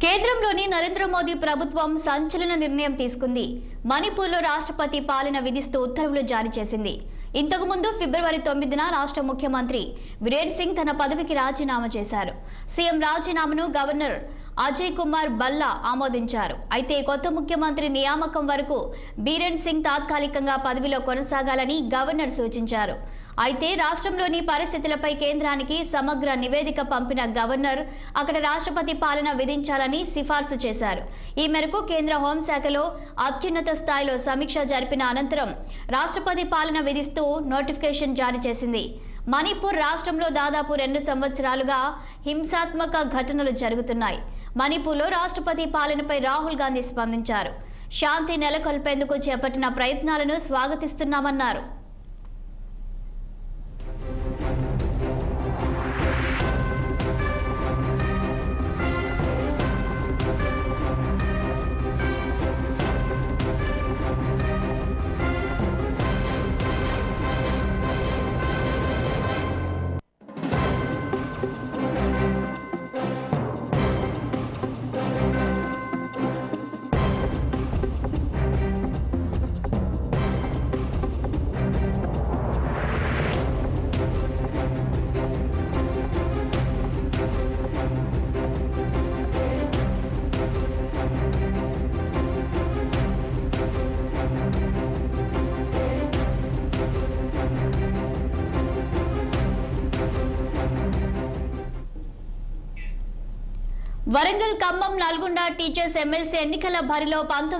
కేంద్రంలోని నరేంద్ర మోదీ ప్రభుత్వం సంచలన నిర్ణయం తీసుకుంది. మణిపూర్లో రాష్ట్రపతి పాలన విధిస్తూ ఉత్తర్వులు జారీ చేసింది. ఇంతకు ముందు ఫిబ్రవరి 9న రాష్ట్ర ముఖ్యమంత్రి వీరేన్ సింగ్ తన పదవికి రాజీనామా చేశారు. సీఎం రాజీనామాను గవర్నర్ అజయ్ కుమార్ భల్లా ఆమోదించారు. అయితే కొత్త ముఖ్యమంత్రి నియామకం వరకు బీరేన్ సింగ్ తాత్కాలికంగా పదవిలో కొనసాగాలని గవర్నర్ సూచించారు. అయితే రాష్ట్రంలోని పరిస్థితులపై కేంద్రానికి సమగ్ర నివేదిక పంపిన గవర్నర్ అక్కడ రాష్ట్రపతి పాలన విధించాలని సిఫార్సు చేశారు. ఈ మేరకు కేంద్ర హోంశాఖలో అత్యున్నత స్థాయిలో సమీక్ష జరిపిన అనంతరం రాష్ట్రపతి పాలన విధిస్తూ నోటిఫికేషన్ జారీ చేసింది. మణిపూర్ రాష్ట్రంలో దాదాపు 2 సంవత్సరాలుగా హింసాత్మక ఘటనలు జరుగుతున్నాయి. మణిపూర్లో రాష్ట్రపతి పాలనపై రాహుల్ గాంధీ స్పందించారు. శాంతి నెలకొల్పేందుకు చేపట్టిన ప్రయత్నాలను స్వాగతిస్తున్నామన్నారు. వరంగల్, ఖమ్మం, నల్గొండ టీచర్స్ ఎమ్మెల్సీ ఎన్నికల బరిలో 19